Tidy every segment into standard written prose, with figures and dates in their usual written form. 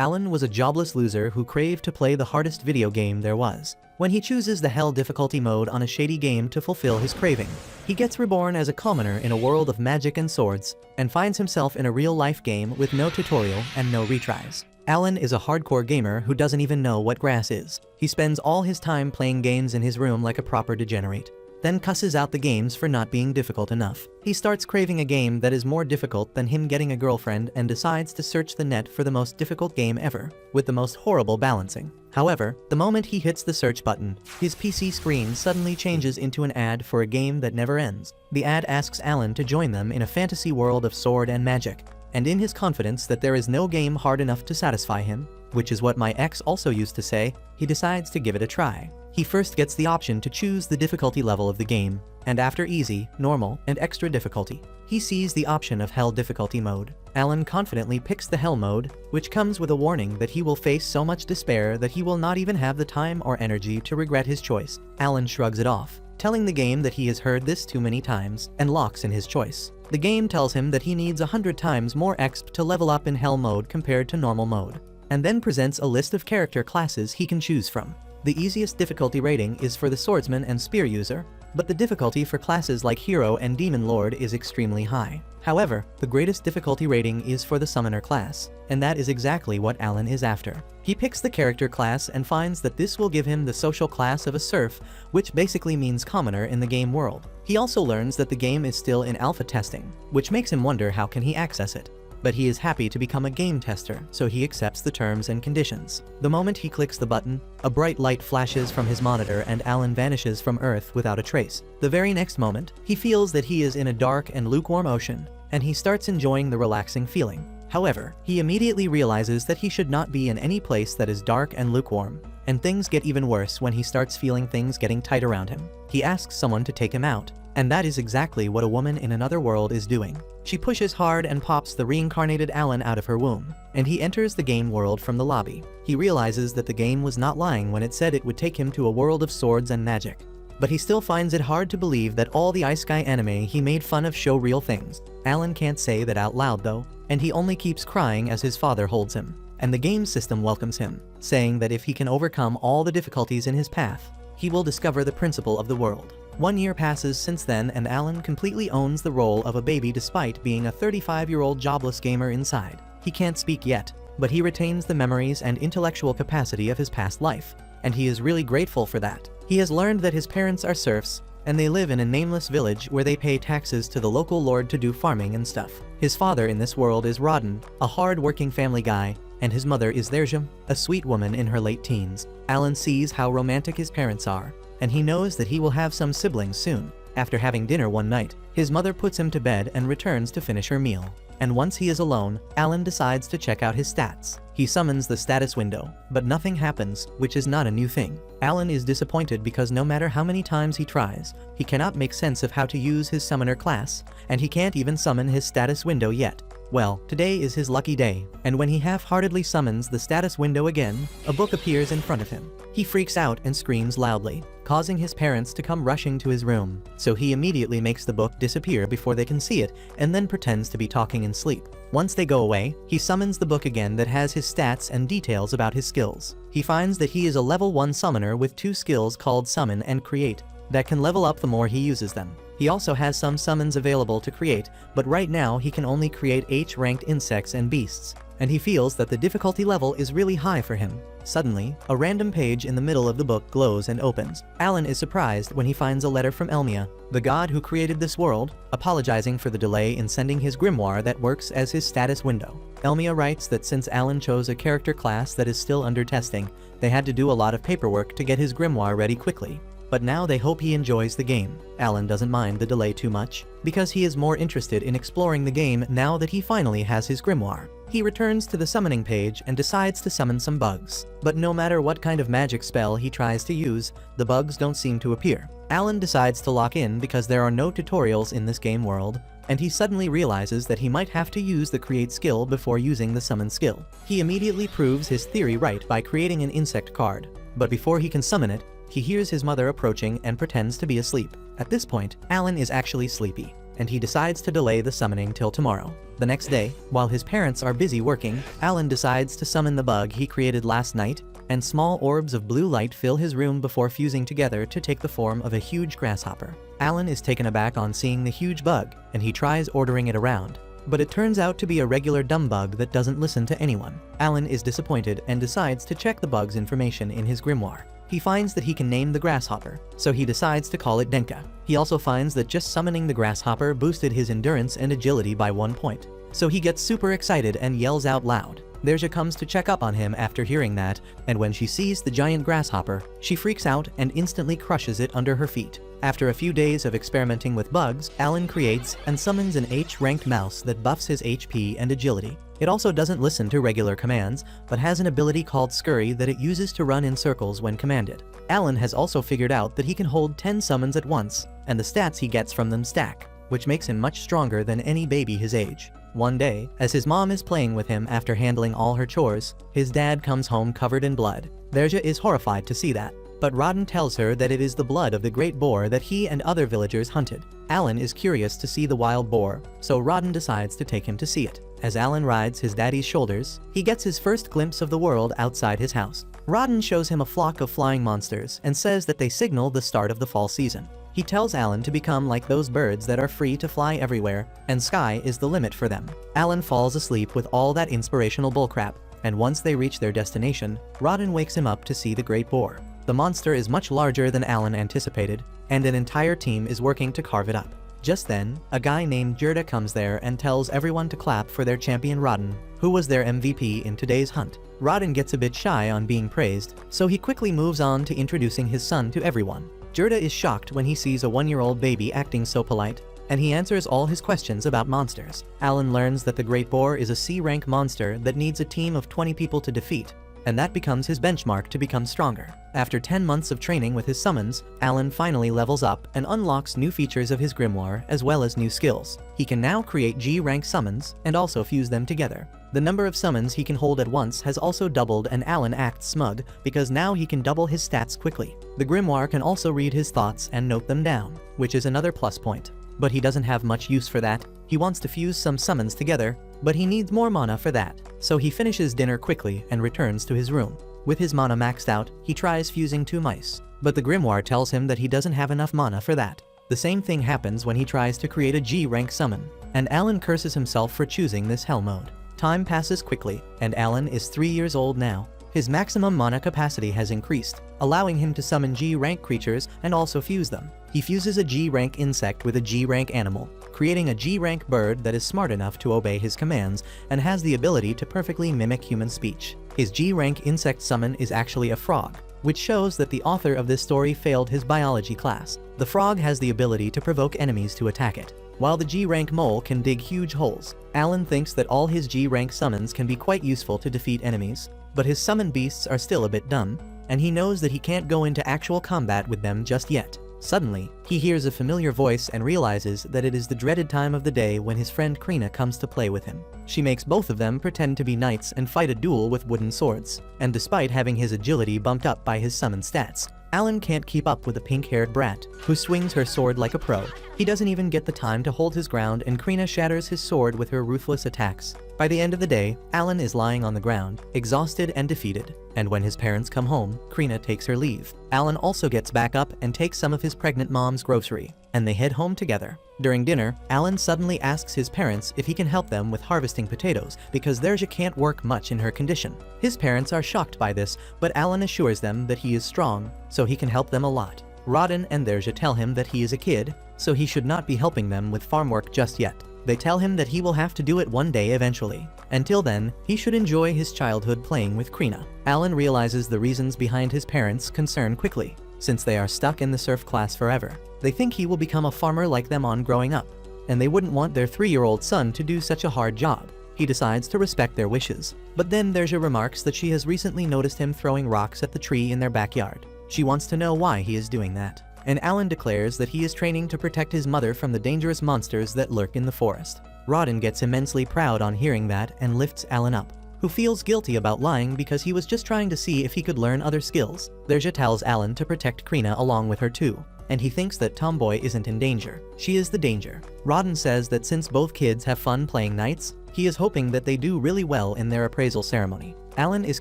Alan was a jobless loser who craved to play the hardest video game there was. When he chooses the hell difficulty mode on a shady game to fulfill his craving, he gets reborn as a commoner in a world of magic and swords, and finds himself in a real-life game with no tutorial and no retries. Alan is a hardcore gamer who doesn't even know what grass is. He spends all his time playing games in his room like a proper degenerate, then cusses out the games for not being difficult enough. He starts craving a game that is more difficult than him getting a girlfriend and decides to search the net for the most difficult game ever, with the most horrible balancing. However, the moment he hits the search button, his PC screen suddenly changes into an ad for a game that never ends. The ad asks Alan to join them in a fantasy world of sword and magic, and in his confidence that there is no game hard enough to satisfy him, which is what my ex also used to say, he decides to give it a try. He first gets the option to choose the difficulty level of the game, and after easy, normal, and extra difficulty, he sees the option of hell difficulty mode. Alan confidently picks the hell mode, which comes with a warning that he will face so much despair that he will not even have the time or energy to regret his choice. Alan shrugs it off, telling the game that he has heard this too many times, and locks in his choice. The game tells him that he needs 100 times more exp to level up in hell mode compared to normal mode, and then presents a list of character classes he can choose from. The easiest difficulty rating is for the swordsman and spear user, but the difficulty for classes like hero and demon lord is extremely high. However, the greatest difficulty rating is for the summoner class, and that is exactly what Alan is after. He picks the character class and finds that this will give him the social class of a serf, which basically means commoner in the game world. He also learns that the game is still in alpha testing, which makes him wonder how can he access it. But he is happy to become a game tester, so he accepts the terms and conditions. The moment he clicks the button, a bright light flashes from his monitor and Alan vanishes from Earth without a trace. The very next moment, he feels that he is in a dark and lukewarm ocean, and he starts enjoying the relaxing feeling. However, he immediately realizes that he should not be in any place that is dark and lukewarm, and things get even worse when he starts feeling things getting tight around him. He asks someone to take him out, and that is exactly what a woman in another world is doing. She pushes hard and pops the reincarnated Alan out of her womb, and he enters the game world from the lobby. He realizes that the game was not lying when it said it would take him to a world of swords and magic. But he still finds it hard to believe that all the Ice Guy anime he made fun of show real things. Alan can't say that out loud though, and he only keeps crying as his father holds him. And the game system welcomes him, saying that if he can overcome all the difficulties in his path, he will discover the principle of the world. 1 year passes since then and Alan completely owns the role of a baby despite being a 35-year-old jobless gamer inside. He can't speak yet, but he retains the memories and intellectual capacity of his past life, and he is really grateful for that. He has learned that his parents are serfs, and they live in a nameless village where they pay taxes to the local lord to do farming and stuff. His father in this world is Rodden, a hard-working family guy, and his mother is Therjum, a sweet woman in her late teens. Alan sees how romantic his parents are, and he knows that he will have some siblings soon. After having dinner one night, his mother puts him to bed and returns to finish her meal. And once he is alone, Alan decides to check out his stats. He summons the status window, but nothing happens, which is not a new thing. Alan is disappointed because no matter how many times he tries, he cannot make sense of how to use his summoner class, and he can't even summon his status window yet. Well, today is his lucky day, and when he half-heartedly summons the status window again, a book appears in front of him. He freaks out and screams loudly, causing his parents to come rushing to his room, so he immediately makes the book disappear before they can see it, and then pretends to be talking in sleep. Once they go away, he summons the book again that has his stats and details about his skills. He finds that he is a level 1 summoner with 2 skills called Summon and Create, that can level up the more he uses them. He also has some summons available to create, but right now he can only create H-ranked insects and beasts, and he feels that the difficulty level is really high for him. Suddenly, a random page in the middle of the book glows and opens. Alan is surprised when he finds a letter from Elmia, the god who created this world, apologizing for the delay in sending his grimoire that works as his status window. Elmia writes that since Alan chose a character class that is still under testing, they had to do a lot of paperwork to get his grimoire ready quickly. But now they hope he enjoys the game. Alan doesn't mind the delay too much, because he is more interested in exploring the game now that he finally has his grimoire. He returns to the summoning page and decides to summon some bugs. But no matter what kind of magic spell he tries to use, the bugs don't seem to appear. Alan decides to lock in because there are no tutorials in this game world, and he suddenly realizes that he might have to use the create skill before using the summon skill. He immediately proves his theory right by creating an insect card, but before he can summon it, he hears his mother approaching and pretends to be asleep. At this point, Alan is actually sleepy, and he decides to delay the summoning till tomorrow. The next day, while his parents are busy working, Alan decides to summon the bug he created last night, and small orbs of blue light fill his room before fusing together to take the form of a huge grasshopper. Alan is taken aback on seeing the huge bug, and he tries ordering it around. But it turns out to be a regular dumb bug that doesn't listen to anyone. Alan is disappointed and decides to check the bug's information in his grimoire. He finds that he can name the grasshopper, so he decides to call it Denka. He also finds that just summoning the grasshopper boosted his endurance and agility by 1 point. So he gets super excited and yells out loud. Derja comes to check up on him after hearing that, and when she sees the giant grasshopper, she freaks out and instantly crushes it under her feet. After a few days of experimenting with bugs, Alan creates and summons an H-ranked mouse that buffs his HP and agility. It also doesn't listen to regular commands, but has an ability called Scurry that it uses to run in circles when commanded. Alan has also figured out that he can hold 10 summons at once, and the stats he gets from them stack, which makes him much stronger than any baby his age. One day, as his mom is playing with him after handling all her chores, his dad comes home covered in blood. Derja is horrified to see that, but Rodden tells her that it is the blood of the great boar that he and other villagers hunted. Alan is curious to see the wild boar, so Rodden decides to take him to see it. As Alan rides his daddy's shoulders, he gets his first glimpse of the world outside his house. Rodden shows him a flock of flying monsters and says that they signal the start of the fall season. He tells Alan to become like those birds that are free to fly everywhere, and sky is the limit for them. Alan falls asleep with all that inspirational bullcrap, and once they reach their destination, Rodden wakes him up to see the great boar. The monster is much larger than Alan anticipated, and an entire team is working to carve it up. Just then, a guy named Gerda comes there and tells everyone to clap for their champion Rodden, who was their MVP in today's hunt. Rodden gets a bit shy on being praised, so he quickly moves on to introducing his son to everyone. Gerda is shocked when he sees a 1-year-old baby acting so polite, and he answers all his questions about monsters. Alan learns that the Great Boar is a C-rank monster that needs a team of 20 people to defeat, and that becomes his benchmark to become stronger. After 10 months of training with his summons, Alan finally levels up and unlocks new features of his grimoire as well as new skills. He can now create G-rank summons and also fuse them together. The number of summons he can hold at once has also doubled, and Alan acts smug because now he can double his stats quickly. The grimoire can also read his thoughts and note them down, which is another plus point. But he doesn't have much use for that. He wants to fuse some summons together, but he needs more mana for that. So he finishes dinner quickly and returns to his room. With his mana maxed out, he tries fusing 2 mice, but the grimoire tells him that he doesn't have enough mana for that. The same thing happens when he tries to create a G-rank summon, and Alan curses himself for choosing this hell mode. Time passes quickly, and Alan is 3 years old now. His maximum mana capacity has increased, allowing him to summon G-rank creatures and also fuse them. He fuses a G-rank insect with a G-rank animal, creating a G-rank bird that is smart enough to obey his commands and has the ability to perfectly mimic human speech. His G-rank insect summon is actually a frog, which shows that the author of this story failed his biology class. The frog has the ability to provoke enemies to attack it, while the G-rank mole can dig huge holes. Alan thinks that all his G-rank summons can be quite useful to defeat enemies, but his summon beasts are still a bit dumb, and he knows that he can't go into actual combat with them just yet. Suddenly, he hears a familiar voice and realizes that it is the dreaded time of the day when his friend Krina comes to play with him. She makes both of them pretend to be knights and fight a duel with wooden swords, and despite having his agility bumped up by his summon stats, Alan can't keep up with the pink-haired brat, who swings her sword like a pro. He doesn't even get the time to hold his ground, and Krina shatters his sword with her ruthless attacks. By the end of the day, Alan is lying on the ground, exhausted and defeated, and when his parents come home, Krina takes her leave. Alan also gets back up and takes some of his pregnant mom's grocery, and they head home together. During dinner, Alan suddenly asks his parents if he can help them with harvesting potatoes because Derja can't work much in her condition. His parents are shocked by this, but Alan assures them that he is strong, so he can help them a lot. Rodden and Derja tell him that he is a kid, so he should not be helping them with farm work just yet. They tell him that he will have to do it one day eventually. Until then, he should enjoy his childhood playing with Krina. Alan realizes the reasons behind his parents' concern quickly, since they are stuck in the serf class forever. They think he will become a farmer like them on growing up, and they wouldn't want their 3-year-old son to do such a hard job. He decides to respect their wishes. But then Derja remarks that she has recently noticed him throwing rocks at the tree in their backyard. She wants to know why he is doing that. And Alan declares that he is training to protect his mother from the dangerous monsters that lurk in the forest. Rodden gets immensely proud on hearing that and lifts Alan up. who feels guilty about lying because he was just trying to see if he could learn other skills. Derja tells Alan to protect Krina along with her too, and he thinks that Tomboy isn't in danger. She is the danger. Rodden says that since both kids have fun playing knights, he is hoping that they do really well in their appraisal ceremony. Alan is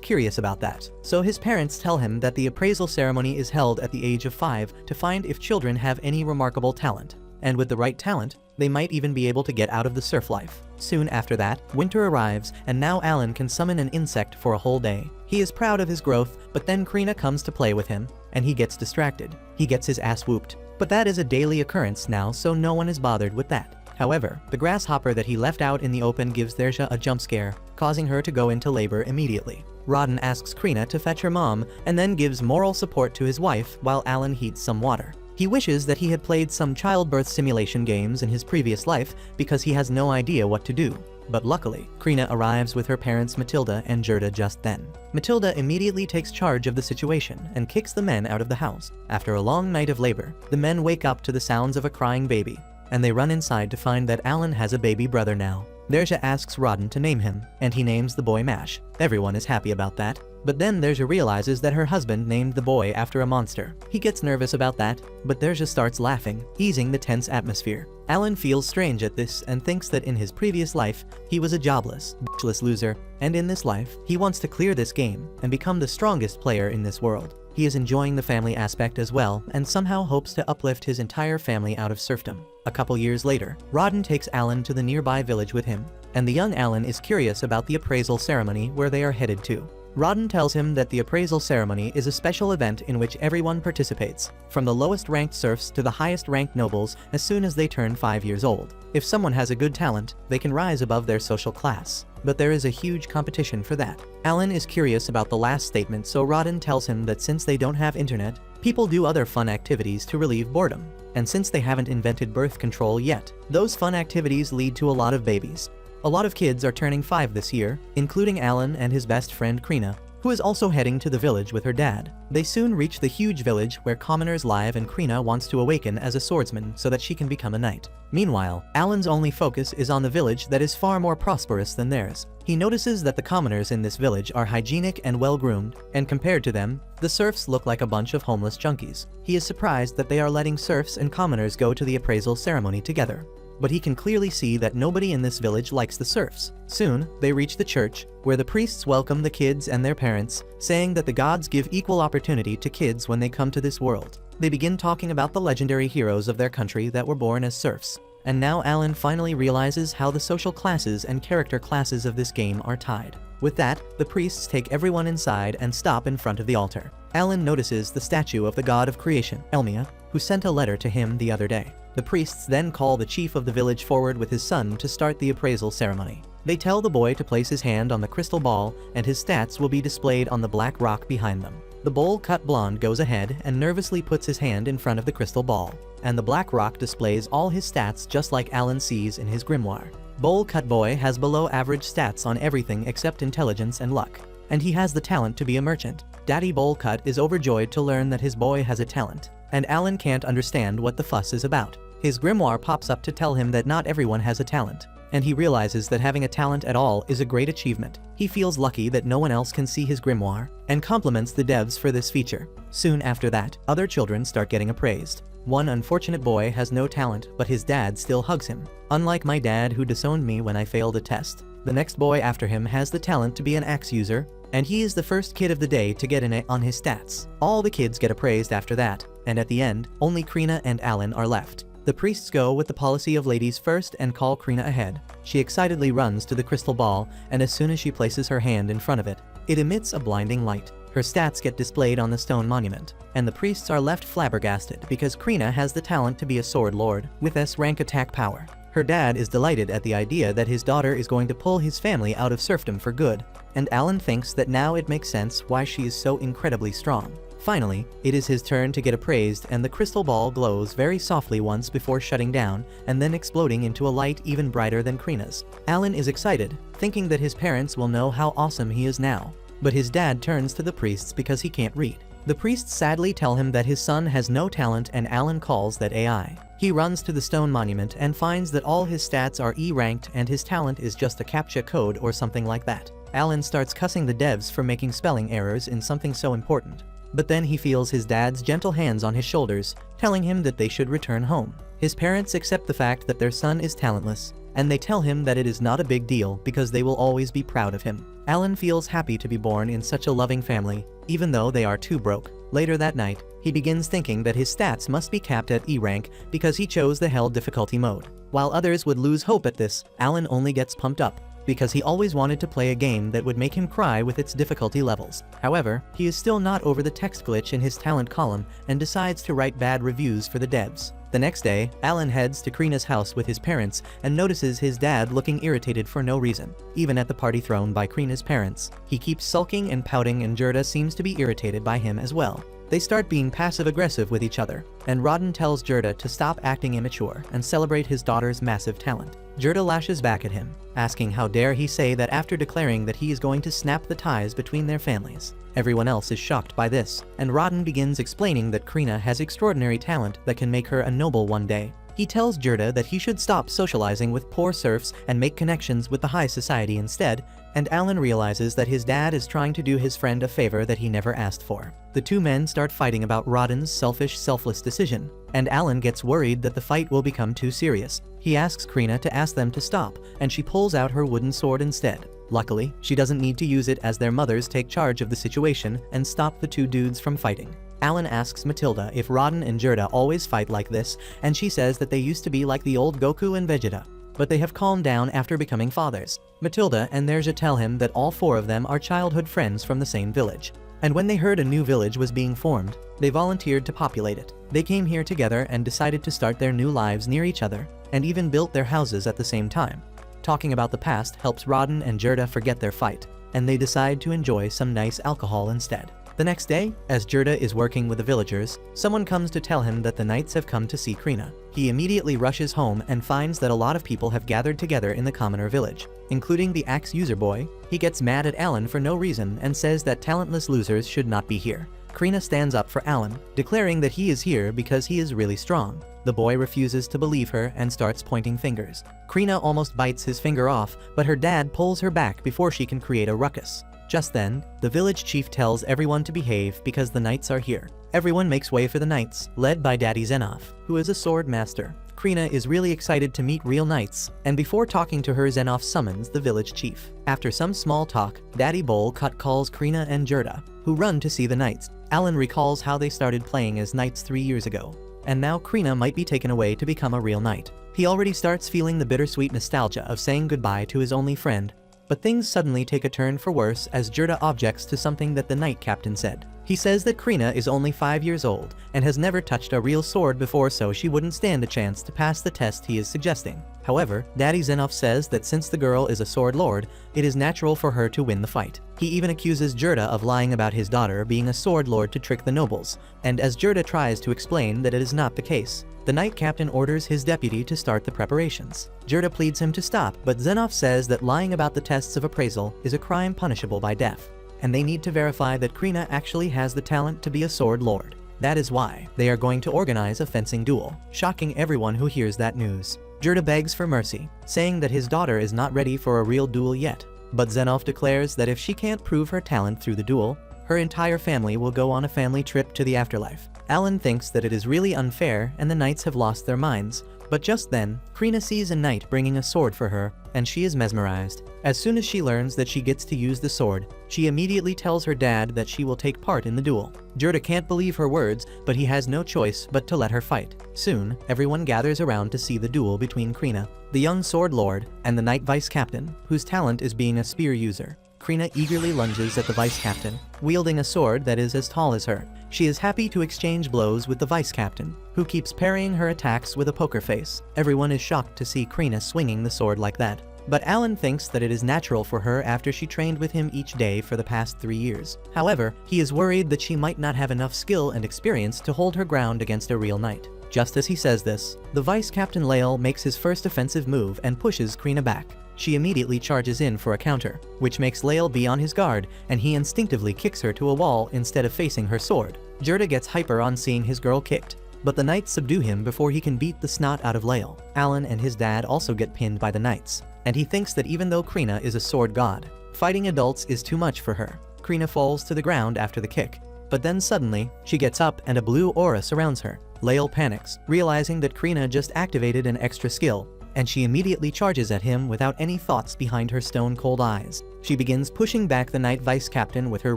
curious about that, so his parents tell him that the appraisal ceremony is held at the age of 5 to find if children have any remarkable talent. And with the right talent, they might even be able to get out of the surf life. Soon after that, winter arrives, and now Alan can summon an insect for a whole day. He is proud of his growth, but then Krina comes to play with him, and he gets distracted. He gets his ass whooped. But that is a daily occurrence now, so no one is bothered with that. However, the grasshopper that he left out in the open gives Derja a jump scare, causing her to go into labor immediately. Rodden asks Krina to fetch her mom, and then gives moral support to his wife while Alan heats some water. He wishes that he had played some childbirth simulation games in his previous life because he has no idea what to do. But luckily, Krina arrives with her parents Matilda and Gerda just then. Matilda immediately takes charge of the situation and kicks the men out of the house. After a long night of labor, the men wake up to the sounds of a crying baby, and they run inside to find that Alan has a baby brother now. Derja asks Rodden to name him, and he names the boy Mash. Everyone is happy about that. But then Derja realizes that her husband named the boy after a monster. He gets nervous about that, but Derja starts laughing, easing the tense atmosphere. Alan feels strange at this and thinks that in his previous life, he was a jobless, bitchless loser, and in this life, he wants to clear this game and become the strongest player in this world. He is enjoying the family aspect as well, and somehow hopes to uplift his entire family out of serfdom. A couple years later, Rodden takes Alan to the nearby village with him, and the young Alan is curious about the appraisal ceremony where they are headed to. Rodden tells him that the appraisal ceremony is a special event in which everyone participates, from the lowest ranked serfs to the highest ranked nobles, as soon as they turn 5 years old. If someone has a good talent, they can rise above their social class. But there is a huge competition for that. Alan is curious about the last statement, so Rodden tells him that since they don't have internet, people do other fun activities to relieve boredom. And since they haven't invented birth control yet, those fun activities lead to a lot of babies. A lot of kids are turning 5 this year, including Alan and his best friend Krina, who is also heading to the village with her dad. They soon reach the huge village where commoners live, and Krina wants to awaken as a swordsman so that she can become a knight. Meanwhile, Alan's only focus is on the village that is far more prosperous than theirs. He notices that the commoners in this village are hygienic and well-groomed, and compared to them, the serfs look like a bunch of homeless junkies. He is surprised that they are letting serfs and commoners go to the appraisal ceremony together. But he can clearly see that nobody in this village likes the serfs. Soon, they reach the church, where the priests welcome the kids and their parents, saying that the gods give equal opportunity to kids when they come to this world. They begin talking about the legendary heroes of their country that were born as serfs. And now Alan finally realizes how the social classes and character classes of this game are tied. With that, the priests take everyone inside and stop in front of the altar. Alan notices the statue of the god of creation, Elmia, who sent a letter to him the other day. The priests then call the chief of the village forward with his son to start the appraisal ceremony. They tell the boy to place his hand on the crystal ball, and his stats will be displayed on the black rock behind them. The bowl-cut blonde goes ahead and nervously puts his hand in front of the crystal ball, and the black rock displays all his stats just like Alan sees in his grimoire. Bowl-cut boy has below average stats on everything except intelligence and luck, and he has the talent to be a merchant. Daddy Bowl-cut is overjoyed to learn that his boy has a talent, and Alan can't understand what the fuss is about. His grimoire pops up to tell him that not everyone has a talent, and he realizes that having a talent at all is a great achievement. He feels lucky that no one else can see his grimoire, and compliments the devs for this feature. Soon after that, other children start getting appraised. One unfortunate boy has no talent, but his dad still hugs him. Unlike my dad who disowned me when I failed a test. The next boy after him has the talent to be an axe user, and he is the first kid of the day to get an A on his stats. All the kids get appraised after that, and at the end, only Krina and Alan are left. The priests go with the policy of ladies first and call Krina ahead. She excitedly runs to the crystal ball, and as soon as she places her hand in front of it, it emits a blinding light. Her stats get displayed on the stone monument, and the priests are left flabbergasted because Krina has the talent to be a sword lord with S-rank attack power. Her dad is delighted at the idea that his daughter is going to pull his family out of serfdom for good, and Alan thinks that now it makes sense why she is so incredibly strong. Finally, it is his turn to get appraised, and the crystal ball glows very softly once before shutting down and then exploding into a light even brighter than Krina's. Alan is excited, thinking that his parents will know how awesome he is now. But his dad turns to the priests because he can't read. The priests sadly tell him that his son has no talent, and Alan calls that AI. He runs to the stone monument and finds that all his stats are E-ranked and his talent is just a CAPTCHA code or something like that. Alan starts cussing the devs for making spelling errors in something so important. But then he feels his dad's gentle hands on his shoulders, telling him that they should return home. His parents accept the fact that their son is talentless, and they tell him that it is not a big deal because they will always be proud of him. Alan feels happy to be born in such a loving family, even though they are too broke. Later that night, he begins thinking that his stats must be capped at E rank because he chose the hell difficulty mode. While others would lose hope at this, Alan only gets pumped up, because he always wanted to play a game that would make him cry with its difficulty levels. However, he is still not over the text glitch in his talent column and decides to write bad reviews for the devs. The next day, Alan heads to Krina's house with his parents and notices his dad looking irritated for no reason. Even at the party thrown by Krina's parents, he keeps sulking and pouting, and Gerda seems to be irritated by him as well. They start being passive-aggressive with each other, and Rodden tells Gerda to stop acting immature and celebrate his daughter's massive talent. Gerda lashes back at him, asking how dare he say that after declaring that he is going to snap the ties between their families. Everyone else is shocked by this, and Rodden begins explaining that Krina has extraordinary talent that can make her a noble one day. He tells Gerda that he should stop socializing with poor serfs and make connections with the high society instead, and Alan realizes that his dad is trying to do his friend a favor that he never asked for. The two men start fighting about Rodden's selfish, selfless decision, and Alan gets worried that the fight will become too serious. He asks Krina to ask them to stop, and she pulls out her wooden sword instead. Luckily, she doesn't need to use it as their mothers take charge of the situation and stop the two dudes from fighting. Alan asks Matilda if Rodden and Gerda always fight like this, and she says that they used to be like the old Goku and Vegeta, but they have calmed down after becoming fathers. Matilda and Nerja tell him that all four of them are childhood friends from the same village, and when they heard a new village was being formed, they volunteered to populate it. They came here together and decided to start their new lives near each other, and even built their houses at the same time. Talking about the past helps Rodden and Gerda forget their fight, and they decide to enjoy some nice alcohol instead. The next day, as Gerda is working with the villagers, someone comes to tell him that the knights have come to see Krina. He immediately rushes home and finds that a lot of people have gathered together in the commoner village, including the axe user boy. He gets mad at Alan for no reason and says that talentless losers should not be here. Krina stands up for Alan, declaring that he is here because he is really strong. The boy refuses to believe her and starts pointing fingers. Krina almost bites his finger off, but her dad pulls her back before she can create a ruckus. Just then, the village chief tells everyone to behave because the knights are here. Everyone makes way for the knights, led by Daddy Zenoff, who is a sword master. Krina is really excited to meet real knights, and before talking to her, Zenoff summons the village chief. After some small talk, Daddy Bowl Cut calls Krina and Gerda, who run to see the knights. Alan recalls how they started playing as knights 3 years ago, and now Krina might be taken away to become a real knight. He already starts feeling the bittersweet nostalgia of saying goodbye to his only friend. But things suddenly take a turn for worse as Gerda objects to something that the knight captain said. He says that Krina is only 5 years old and has never touched a real sword before, so she wouldn't stand a chance to pass the test he is suggesting. However, Daddy Zenoff says that since the girl is a sword lord, it is natural for her to win the fight. He even accuses Gerda of lying about his daughter being a sword lord to trick the nobles, and as Gerda tries to explain that it is not the case, the knight captain orders his deputy to start the preparations. Gerda pleads him to stop, but Zenoff says that lying about the tests of appraisal is a crime punishable by death, and they need to verify that Krina actually has the talent to be a sword lord. That is why they are going to organize a fencing duel, shocking everyone who hears that news. Gerda begs for mercy, saying that his daughter is not ready for a real duel yet, but Zenoff declares that if she can't prove her talent through the duel, her entire family will go on a family trip to the afterlife. Alan thinks that it is really unfair and the knights have lost their minds, but just then, Krina sees a knight bringing a sword for her, and she is mesmerized. As soon as she learns that she gets to use the sword, she immediately tells her dad that she will take part in the duel. Gerda can't believe her words, but he has no choice but to let her fight. Soon, everyone gathers around to see the duel between Krina, the young sword lord, and the knight vice captain, whose talent is being a spear user. Krina eagerly lunges at the vice captain, wielding a sword that is as tall as her. She is happy to exchange blows with the vice captain, who keeps parrying her attacks with a poker face. Everyone is shocked to see Krina swinging the sword like that, but Alan thinks that it is natural for her after she trained with him each day for the past 3 years. However, he is worried that she might not have enough skill and experience to hold her ground against a real knight. Just as he says this, the vice captain Lael makes his first offensive move and pushes Krina back. She immediately charges in for a counter, which makes Lael be on his guard, and he instinctively kicks her to a wall instead of facing her sword. Gerda gets hyper on seeing his girl kicked, but the knights subdue him before he can beat the snot out of Lael. Alan and his dad also get pinned by the knights, and he thinks that even though Krina is a sword god, Fighting adults is too much for her. Krina falls to the ground after the kick. But then suddenly, she gets up and a blue aura surrounds her. Lael panics, realizing that Krina just activated an extra skill, and she immediately charges at him without any thoughts behind her stone-cold eyes. She begins pushing back the Knight Vice Captain with her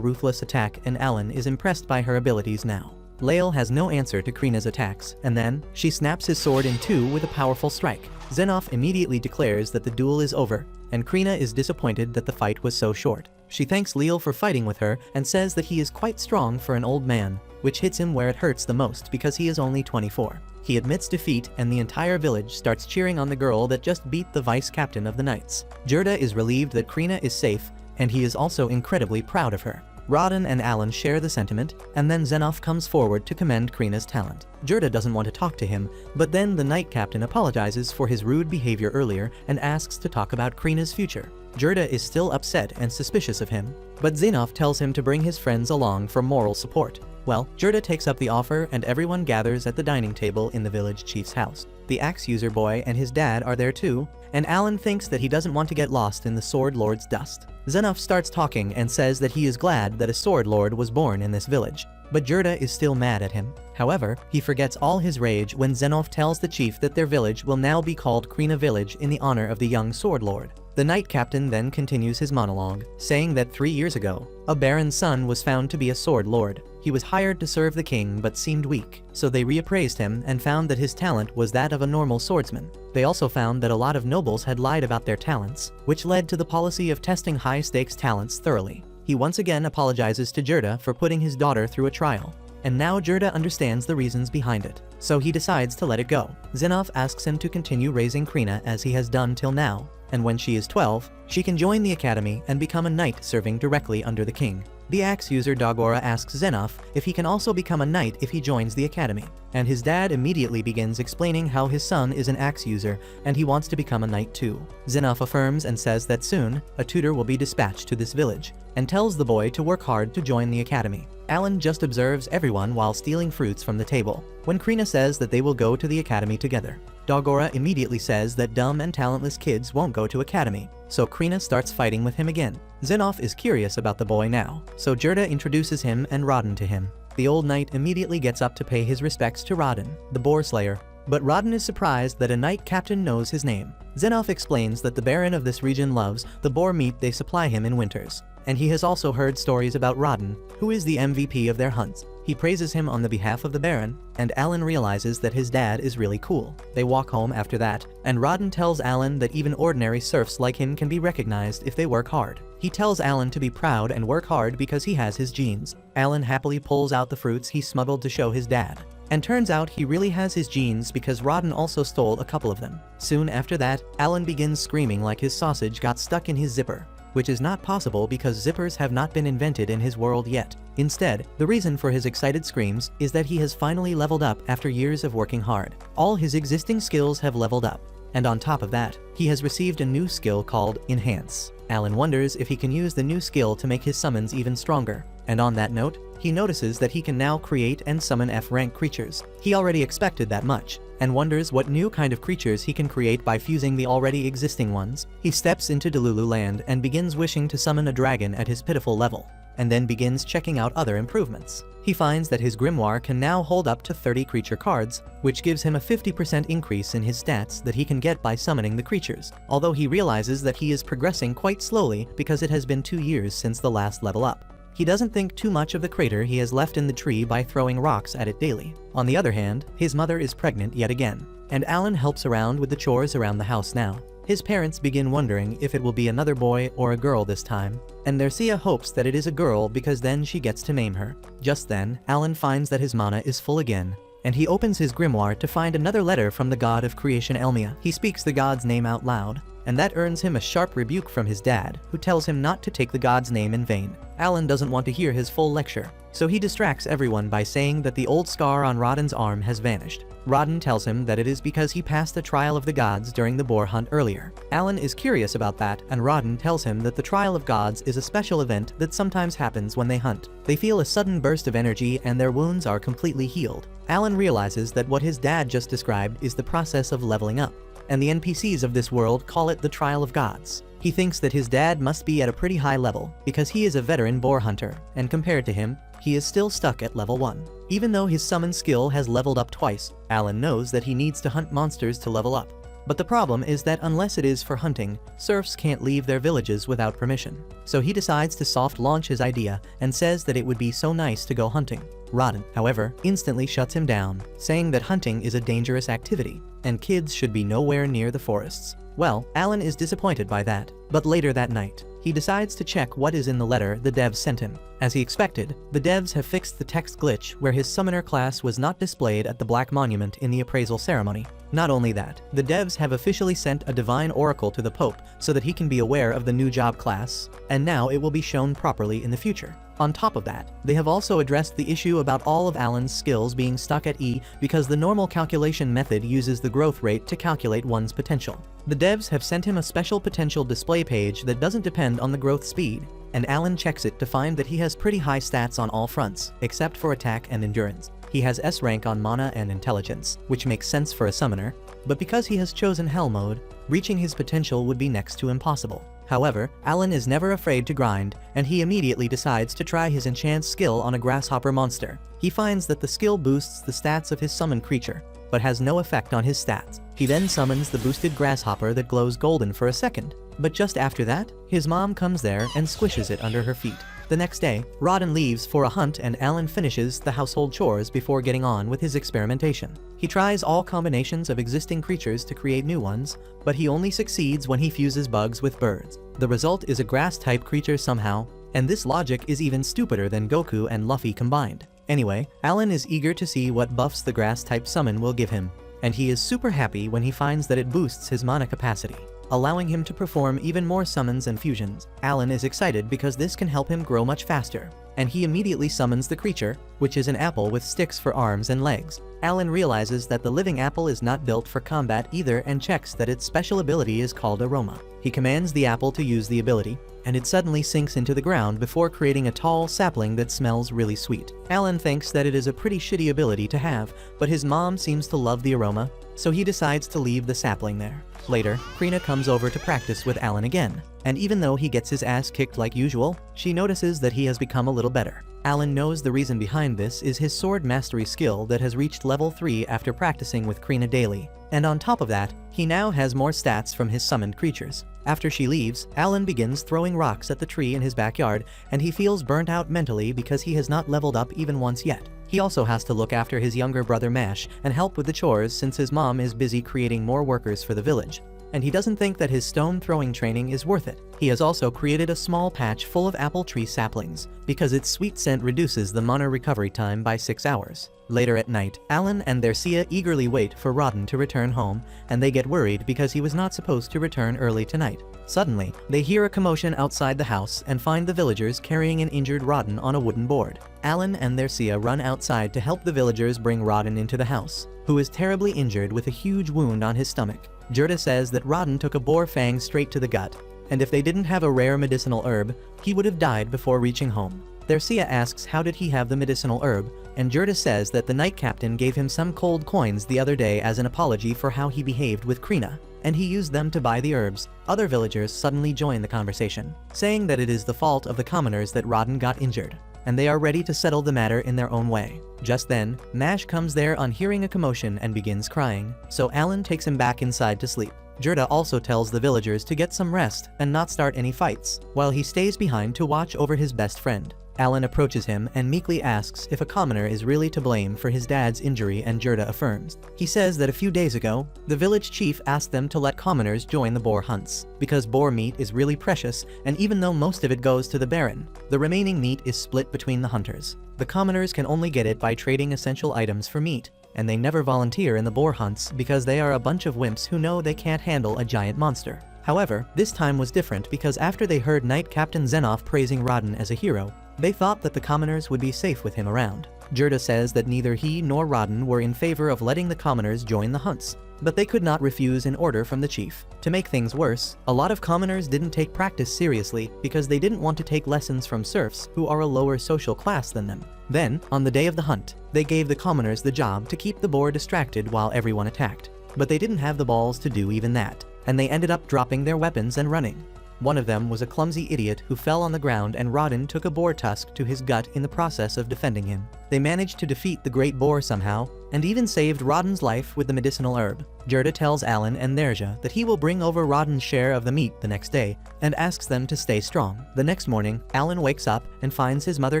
ruthless attack, and Alan is impressed by her abilities now. Lael has no answer to Krina's attacks, and then, she snaps his sword in two with a powerful strike. Xenoph immediately declares that the duel is over, and Krina is disappointed that the fight was so short. She thanks Lael for fighting with her and says that he is quite strong for an old man, which hits him where it hurts the most because he is only 24. He admits defeat and the entire village starts cheering on the girl that just beat the vice captain of the knights. Gerda is relieved that Krina is safe, and he is also incredibly proud of her. Rodden and Alan share the sentiment, and then Xenoph comes forward to commend Krina's talent. Gerda doesn't want to talk to him, but then the knight captain apologizes for his rude behavior earlier and asks to talk about Krina's future. Gerda is still upset and suspicious of him, but Xenoph tells him to bring his friends along for moral support. Well, Gerda takes up the offer and everyone gathers at the dining table in the village chief's house. The axe user boy and his dad are there too, and Alan thinks that he doesn't want to get lost in the Sword Lord's dust. Xenoph starts talking and says that he is glad that a Sword Lord was born in this village, but Gerda is still mad at him. However, he forgets all his rage when Xenoph tells the chief that their village will now be called Krina Village in the honor of the young Sword Lord. The knight captain then continues his monologue, saying that 3 years ago, a baron's son was found to be a sword lord. He was hired to serve the king but seemed weak, so they reappraised him and found that his talent was that of a normal swordsman. They also found that a lot of nobles had lied about their talents, which led to the policy of testing high-stakes talents thoroughly. He once again apologizes to Gerda for putting his daughter through a trial, and now Gerda understands the reasons behind it, so he decides to let it go. Xenoph asks him to continue raising Krina as he has done till now, and when she is 12, she can join the academy and become a knight serving directly under the king. The axe user Dagora asks Xenoph if he can also become a knight if he joins the academy, and his dad immediately begins explaining how his son is an axe user and he wants to become a knight too. Xenoph affirms and says that soon, a tutor will be dispatched to this village, and tells the boy to work hard to join the academy. Alan just observes everyone while stealing fruits from the table, when Krina says that they will go to the academy together. Dagora immediately says that dumb and talentless kids won't go to academy, so Krina starts fighting with him again. Xenoph is curious about the boy now, so Gerda introduces him and Rodden to him. The old knight immediately gets up to pay his respects to Rodden, the boar slayer, but Rodden is surprised that a knight captain knows his name. Xenoph explains that the baron of this region loves the boar meat they supply him in winters, and he has also heard stories about Rodden, who is the MVP of their hunts. He praises him on the behalf of the baron, and Alan realizes that his dad is really cool. They walk home after that, and Rodden tells Alan that even ordinary serfs like him can be recognized if they work hard. He tells Alan to be proud and work hard because he has his genes. Alan happily pulls out the fruits he smuggled to show his dad. And turns out he really has his genes because Rodden also stole a couple of them. Soon after that, Alan begins screaming like his sausage got stuck in his zipper, which is not possible because zippers have not been invented in his world yet. Instead, the reason for his excited screams is that he has finally leveled up after years of working hard. All his existing skills have leveled up, and on top of that, he has received a new skill called Enhance. Alan wonders if he can use the new skill to make his summons even stronger, and on that note, he notices that he can now create and summon F-rank creatures. He already expected that much, and wonders what new kind of creatures he can create by fusing the already existing ones. He steps into Delulu Land and begins wishing to summon a dragon at his pitiful level, and then begins checking out other improvements. He finds that his grimoire can now hold up to 30 creature cards, which gives him a 50% increase in his stats that he can get by summoning the creatures, although he realizes that he is progressing quite slowly because it has been 2 years since the last level up. He doesn't think too much of the crater he has left in the tree by throwing rocks at it daily. On the other hand, his mother is pregnant yet again, and Alan helps around with the chores around the house now. His parents begin wondering if it will be another boy or a girl this time, and Nercia hopes that it is a girl because then she gets to name her. Just then, Alan finds that his mana is full again, and he opens his grimoire to find another letter from the god of creation Elmia. He speaks the god's name out loud, and that earns him a sharp rebuke from his dad, who tells him not to take the god's name in vain. Alan doesn't want to hear his full lecture, so he distracts everyone by saying that the old scar on Rodden's arm has vanished. Rodden tells him that it is because he passed the trial of the gods during the boar hunt earlier. Alan is curious about that, and Rodden tells him that the trial of gods is a special event that sometimes happens when they hunt. They feel a sudden burst of energy and their wounds are completely healed. Alan realizes that what his dad just described is the process of leveling up. and the NPCs of this world call it the Trial of Gods. He thinks that his dad must be at a pretty high level because he is a veteran boar hunter, and compared to him, he is still stuck at level 1. Even though his summon skill has leveled up twice, Alan knows that he needs to hunt monsters to level up. But the problem is that unless it is for hunting, serfs can't leave their villages without permission. So he decides to soft launch his idea and says that it would be so nice to go hunting. Rodden, however, instantly shuts him down, saying that hunting is a dangerous activity, and kids should be nowhere near the forests. Well, Alan is disappointed by that, but later that night, he decides to check what is in the letter the devs sent him. As he expected, the devs have fixed the text glitch where his summoner class was not displayed at the Black Monument in the appraisal ceremony. Not only that, the devs have officially sent a divine oracle to the Pope so that he can be aware of the new job class, and now it will be shown properly in the future. On top of that, they have also addressed the issue about all of Alan's skills being stuck at E because the normal calculation method uses the growth rate to calculate one's potential. The devs have sent him a special potential display page that doesn't depend on the growth speed, and Alan checks it to find that he has pretty high stats on all fronts, except for attack and endurance. He has S rank on mana and intelligence, which makes sense for a summoner, but because he has chosen Hell mode, reaching his potential would be next to impossible. However, Alan is never afraid to grind, and he immediately decides to try his enchant skill on a grasshopper monster. He finds that the skill boosts the stats of his summoned creature, but has no effect on his stats. He then summons the boosted grasshopper that glows golden for a second, but just after that, his mom comes there and squishes it under her feet. The next day, Rodden leaves for a hunt and Alan finishes the household chores before getting on with his experimentation. He tries all combinations of existing creatures to create new ones, but he only succeeds when he fuses bugs with birds. The result is a grass-type creature somehow, and this logic is even stupider than Goku and Luffy combined. Anyway, Alan is eager to see what buffs the grass-type summon will give him, and he is super happy when he finds that it boosts his mana capacity, allowing him to perform even more summons and fusions. Alan is excited because this can help him grow much faster, and he immediately summons the creature, which is an apple with sticks for arms and legs. Alan realizes that the living apple is not built for combat either and checks that its special ability is called Aroma. He commands the apple to use the ability, and it suddenly sinks into the ground before creating a tall sapling that smells really sweet. Alan thinks that it is a pretty shitty ability to have, but his mom seems to love the aroma, so he decides to leave the sapling there. Later, Krina comes over to practice with Alan again, and even though he gets his ass kicked like usual, she notices that he has become a little better. Alan knows the reason behind this is his sword mastery skill that has reached level 3 after practicing with Krina daily, and on top of that, he now has more stats from his summoned creatures. After she leaves, Alan begins throwing rocks at the tree in his backyard, and he feels burnt out mentally because he has not leveled up even once yet. He also has to look after his younger brother Mash and help with the chores since his mom is busy creating more workers for the village, and he doesn't think that his stone throwing training is worth it. He has also created a small patch full of apple tree saplings because its sweet scent reduces the mana recovery time by 6 hours. Later at night, Alan and Thersia eagerly wait for Rodden to return home, and they get worried because he was not supposed to return early tonight. Suddenly, they hear a commotion outside the house and find the villagers carrying an injured Rodden on a wooden board. Alan and Thersia run outside to help the villagers bring Rodden into the house, who is terribly injured with a huge wound on his stomach. Gerda says that Rodden took a boar fang straight to the gut, and if they didn't have a rare medicinal herb, he would have died before reaching home. Thersia asks how did he have the medicinal herb, and Gerda says that the Knight Captain gave him some cold coins the other day as an apology for how he behaved with Krina, and he used them to buy the herbs. Other villagers suddenly join the conversation, saying that it is the fault of the commoners that Rodden got injured, and they are ready to settle the matter in their own way. Just then, Mash comes there on hearing a commotion and begins crying, so Alan takes him back inside to sleep. Gerda also tells the villagers to get some rest and not start any fights, while he stays behind to watch over his best friend. Alan approaches him and meekly asks if a commoner is really to blame for his dad's injury, and Gerda affirms. He says that a few days ago, the village chief asked them to let commoners join the boar hunts, because boar meat is really precious, and even though most of it goes to the baron, the remaining meat is split between the hunters. The commoners can only get it by trading essential items for meat, and they never volunteer in the boar hunts because they are a bunch of wimps who know they can't handle a giant monster. However, this time was different because after they heard Knight Captain Zenoff praising Rodden as a hero, they thought that the commoners would be safe with him around. Gerda says that neither he nor Rodden were in favor of letting the commoners join the hunts, but they could not refuse an order from the chief. To make things worse, a lot of commoners didn't take practice seriously because they didn't want to take lessons from serfs who are a lower social class than them. Then, on the day of the hunt, they gave the commoners the job to keep the boar distracted while everyone attacked. but they didn't have the balls to do even that, and they ended up dropping their weapons and running. One of them was a clumsy idiot who fell on the ground, and Rodden took a boar tusk to his gut in the process of defending him. They managed to defeat the great boar somehow, and even saved Rodden's life with the medicinal herb. Gerda tells Alan and Nerja that he will bring over Rodden's share of the meat the next day, and asks them to stay strong. The next morning, Alan wakes up and finds his mother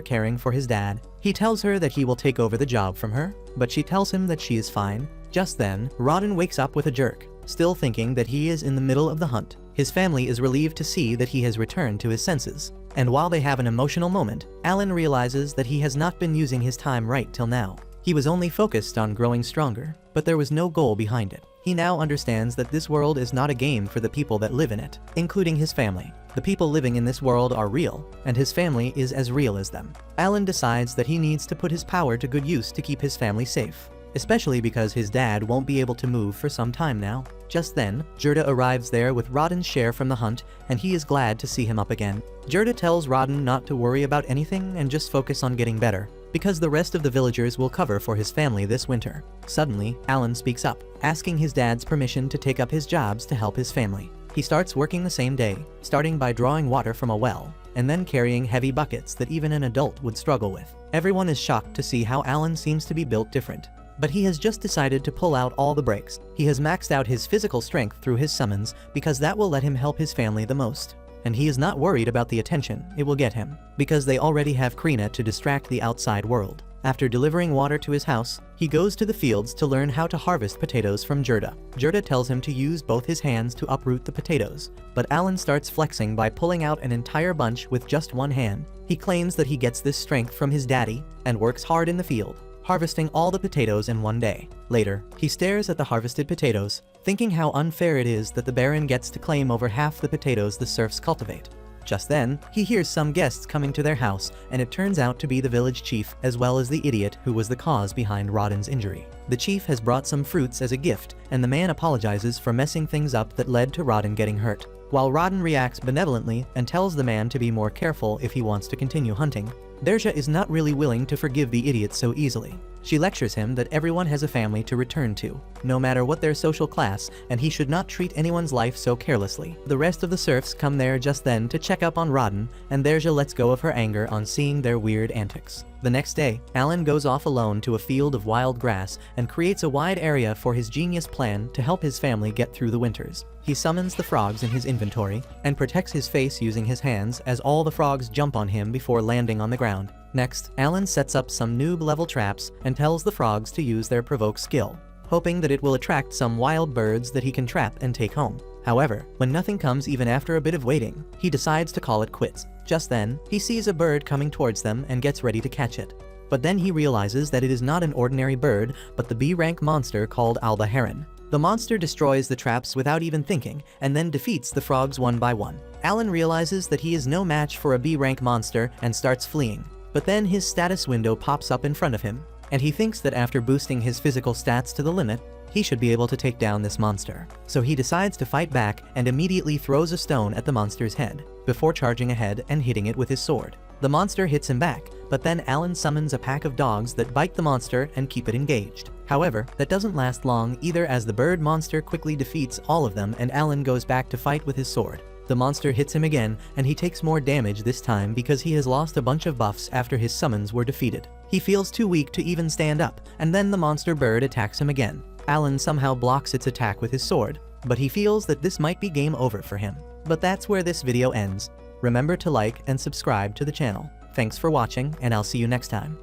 caring for his dad. He tells her that he will take over the job from her, but she tells him that she is fine. Just then, Rodden wakes up with a jerk, still thinking that he is in the middle of the hunt. His family is relieved to see that he has returned to his senses, and while they have an emotional moment, Alan realizes that he has not been using his time right till now. He was only focused on growing stronger, but there was no goal behind it. He now understands that this world is not a game for the people that live in it, including his family. The people living in this world are real, and his family is as real as them. Alan decides that he needs to put his power to good use to keep his family safe, especially because his dad won't be able to move for some time now. Just then, Gerda arrives there with Rodden's share from the hunt, and he is glad to see him up again. Gerda tells Rodden not to worry about anything and just focus on getting better, because the rest of the villagers will cover for his family this winter. Suddenly, Alan speaks up, asking his dad's permission to take up his jobs to help his family. He starts working the same day, starting by drawing water from a well, and then carrying heavy buckets that even an adult would struggle with. Everyone is shocked to see how Alan seems to be built different. But he has just decided to pull out all the brakes. He has maxed out his physical strength through his summons because that will let him help his family the most. And he is not worried about the attention it will get him, because they already have Krina to distract the outside world. After delivering water to his house, he goes to the fields to learn how to harvest potatoes from Gerda. Gerda tells him to use both his hands to uproot the potatoes, but Alan starts flexing by pulling out an entire bunch with just one hand. He claims that he gets this strength from his daddy and works hard in the field, harvesting all the potatoes in one day. Later, he stares at the harvested potatoes, thinking how unfair it is that the Baron gets to claim over half the potatoes the serfs cultivate. Just then, he hears some guests coming to their house, and it turns out to be the village chief as well as the idiot who was the cause behind Rodden's injury. The chief has brought some fruits as a gift, and the man apologizes for messing things up that led to Rodden getting hurt. While Rodden reacts benevolently and tells the man to be more careful if he wants to continue hunting, Nerja is not really willing to forgive the idiot so easily. She lectures him that everyone has a family to return to, no matter what their social class, and he should not treat anyone's life so carelessly. The rest of the serfs come there just then to check up on Rodden, and Nerja lets go of her anger on seeing their weird antics. The next day, Alan goes off alone to a field of wild grass and creates a wide area for his genius plan to help his family get through the winters. He summons the frogs in his inventory and protects his face using his hands as all the frogs jump on him before landing on the ground. Next, Alan sets up some noob-level traps and tells the frogs to use their provoke skill, hoping that it will attract some wild birds that he can trap and take home. However, when nothing comes even after a bit of waiting, he decides to call it quits. Just then, he sees a bird coming towards them and gets ready to catch it. But then he realizes that it is not an ordinary bird, but the B-rank monster called Alba Heron. The monster destroys the traps without even thinking, and then defeats the frogs one by one. Alan realizes that he is no match for a B-rank monster and starts fleeing. But then his status window pops up in front of him, and he thinks that after boosting his physical stats to the limit, he should be able to take down this monster. So he decides to fight back and immediately throws a stone at the monster's head, before charging ahead and hitting it with his sword. The monster hits him back, but then Alan summons a pack of dogs that bite the monster and keep it engaged. However, that doesn't last long either, as the bird monster quickly defeats all of them and Alan goes back to fight with his sword. The monster hits him again, and he takes more damage this time because he has lost a bunch of buffs after his summons were defeated. He feels too weak to even stand up, and then the monster bird attacks him again. Alan somehow blocks its attack with his sword, but he feels that this might be game over for him. But that's where this video ends. Remember to like and subscribe to the channel. Thanks for watching, and I'll see you next time.